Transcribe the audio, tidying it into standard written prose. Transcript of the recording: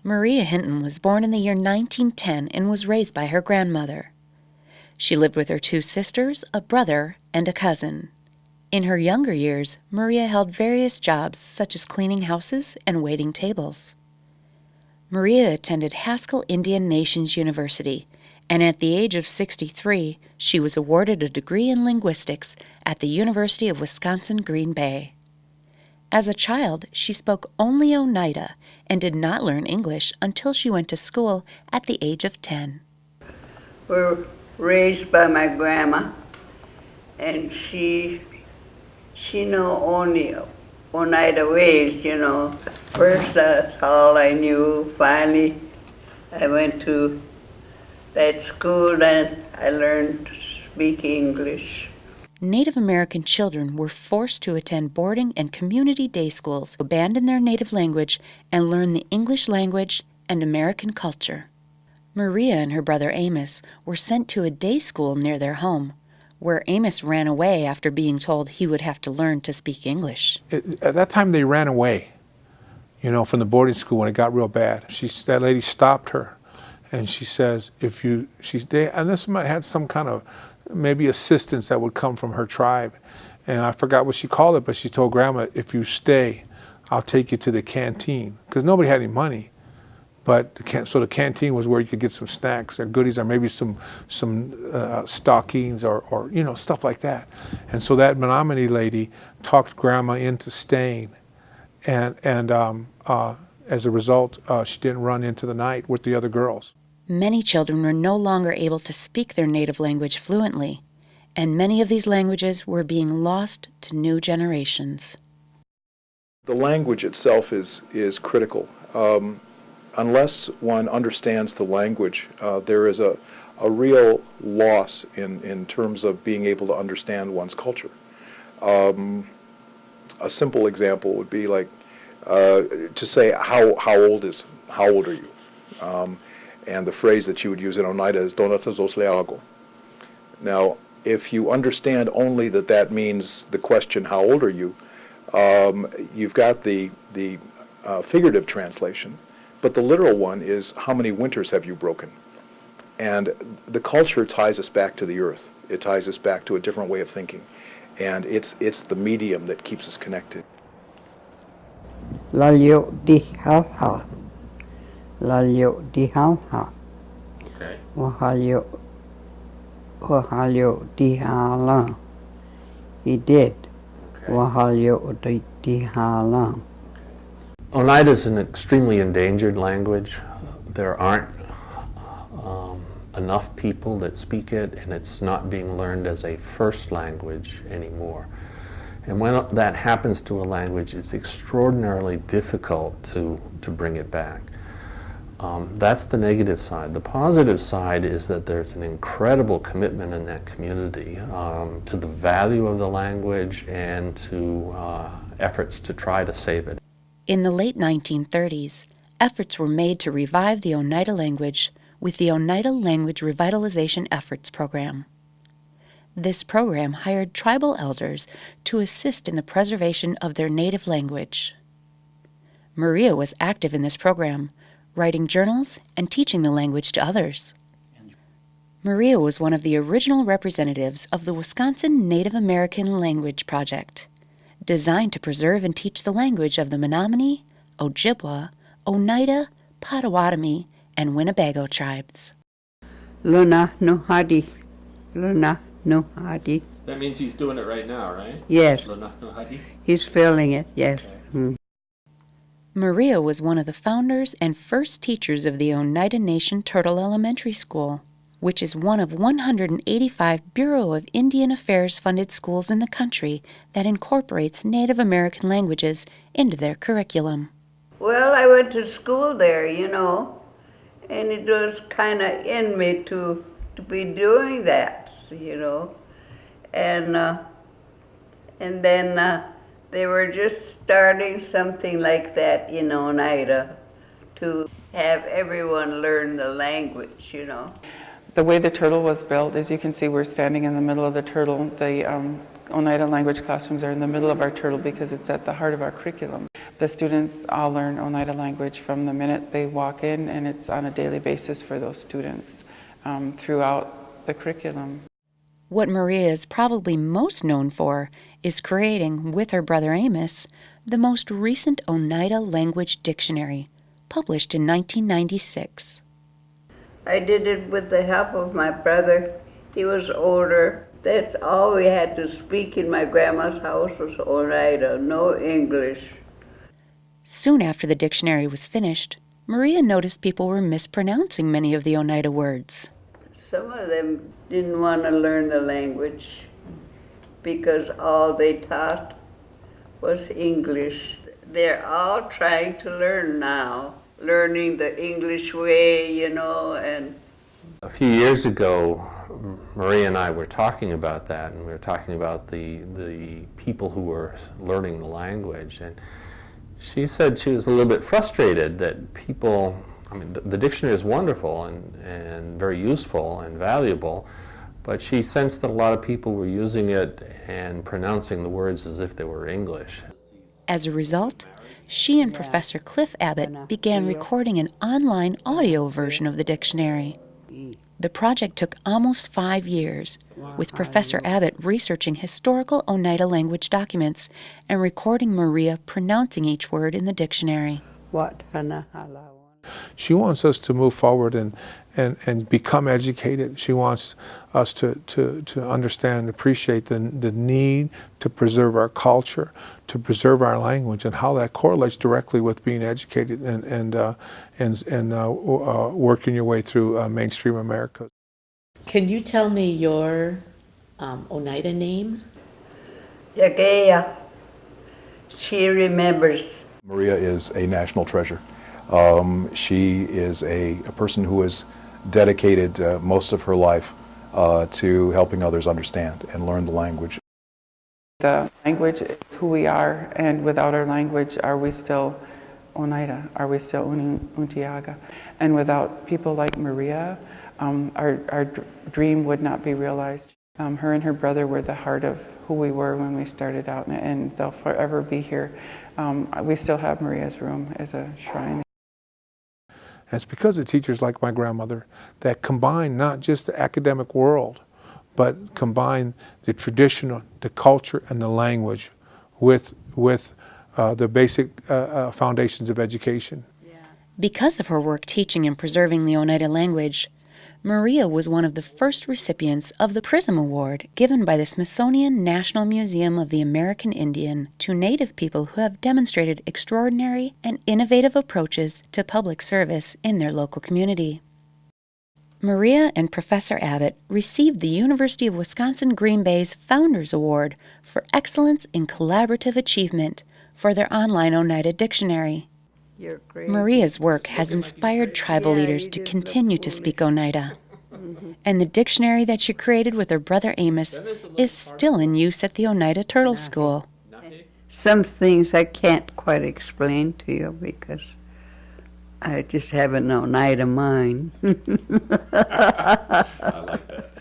Maria Hinton was born in the year 1910 and was raised by her grandmother. She lived with her two sisters, a brother, and a cousin. In her younger years, Maria held various jobs such as cleaning houses and waiting tables. Maria attended Haskell Indian Nations University, and at the age of 63, she was awarded a degree in linguistics at the University of Wisconsin-Green Bay. As a child, she spoke only Oneida and did not learn English until she went to school at the age of 10. We're raised by my grandma, and she know only Oneida ways, you know. First, that's all I knew. Finally, I went to that school and I learned to speak English. Native American children were forced to attend boarding and community day schools, abandon their native language, and learn the English language and American culture. Maria and her brother Amos were sent to a day school near their home, where Amos ran away after being told he would have to learn to speak English. At that time, they ran away, from the boarding school when it got real bad. That lady stopped her, and she says, and this might have some kind of maybe assistance that would come from her tribe. And I forgot what she called it, but she told Grandma, if you stay, I'll take you to the canteen. Because nobody had any money. But so the canteen was where you could get some snacks or goodies or maybe some stockings or stuff like that. And so that Menominee lady talked Grandma into staying. And as a result, she didn't run into the night with the other girls. Many children were no longer able to speak their native language fluently, and many of these languages were being lost to new generations. The language itself is critical. Unless one understands the language, there is a real loss in terms of being able to understand one's culture. A simple example would be like to say, how old are you? And the phrase that you would use in Oneida is "Donatas os le hago." Now, if you understand only that means the question, how old are you, you've got the figurative translation, but the literal one is, how many winters have you broken? And the culture ties us back to the earth. It ties us back to a different way of thinking. And it's the medium that keeps us connected. Lalio di halha. Lalio di halha. Okay. Wahalio di hala. He did. Okay. Wahalio di hala. Oneida is an extremely endangered language. There aren't enough people that speak it, and it's not being learned as a first language anymore. And when that happens to a language, it's extraordinarily difficult to bring it back. That's the negative side. The positive side is that there's an incredible commitment in that community to the value of the language and to efforts to try to save it. In the late 1930s, efforts were made to revive the Oneida language with the Oneida Language Revitalization Efforts Program. This program hired tribal elders to assist in the preservation of their native language. Maria was active in this program, writing journals and teaching the language to others. Maria was one of the original representatives of the Wisconsin Native American Language Project, designed to preserve and teach the language of the Menominee, Ojibwa, Oneida, Potawatomi, and Winnebago tribes. Luna no hadi. Luna no hadi. That means he's doing it right now, right? Yes. Luna no hadi. He's filling it, yes. Okay. Maria was one of the founders and first teachers of the Oneida Nation Turtle Elementary School, which is one of 185 Bureau of Indian Affairs funded schools in the country that incorporates Native American languages into their curriculum. Well, I went to school there, and it was kind of in me to be doing that, and then they were just starting something like that in Oneida to have everyone learn the language, The way the turtle was built, as you can see, we're standing in the middle of the turtle. The Oneida language classrooms are in the middle of our turtle because it's at the heart of our curriculum. The students all learn Oneida language from the minute they walk in, and it's on a daily basis for those students throughout the curriculum. What Maria is probably most known for is creating, with her brother Amos, the most recent Oneida language dictionary, published in 1996. I did it with the help of my brother. He was older. That's all we had to speak in my grandma's house was Oneida, no English. Soon after the dictionary was finished, Maria noticed people were mispronouncing many of the Oneida words. Some of them didn't want to learn the language because all they taught was English. They're all trying to learn now, learning the English way, and A few years ago, Maria and I were talking about that, and we were talking about the people who were learning the language. And she said she was a little bit frustrated that people, I mean, the dictionary is wonderful and very useful and valuable, but she sensed that a lot of people were using it and pronouncing the words as if they were English. As a result, she and Professor Cliff Abbott began recording an online audio version of the dictionary. The project took almost 5 years, with Professor Abbott researching historical Oneida language documents and recording Maria pronouncing each word in the dictionary. She wants us to move forward and become educated. She wants us to understand and appreciate the need to preserve our culture, to preserve our language, and how that correlates directly with being educated and working your way through mainstream America. Can you tell me your Oneida name? Yageya, she remembers. Maria is a national treasure. She is a person who has dedicated most of her life to helping others understand and learn the language. The language is who we are, and without our language, are we still Oneida? Are we still Untiaga? And without people like Maria, our dream would not be realized. Her and her brother were the heart of who we were when we started out, and they'll forever be here. We still have Maria's room as a shrine. And it's because of teachers like my grandmother that combine not just the academic world, but combine the traditional, the culture, and the language with the basic foundations of education. Because of her work teaching and preserving the Oneida language, Maria was one of the first recipients of the PRISM Award given by the Smithsonian National Museum of the American Indian to Native people who have demonstrated extraordinary and innovative approaches to public service in their local community. Maria and Professor Abbott received the University of Wisconsin-Green Bay's Founders Award for Excellence in Collaborative Achievement for their online Oneida dictionary. You're crazy. Maria's work has inspired tribal leaders to continue to speak Oneida. And the dictionary that she created with her brother Amos is still in use at the Oneida Turtle School. Some things I can't quite explain to you because I just have an Oneida mind. I like that.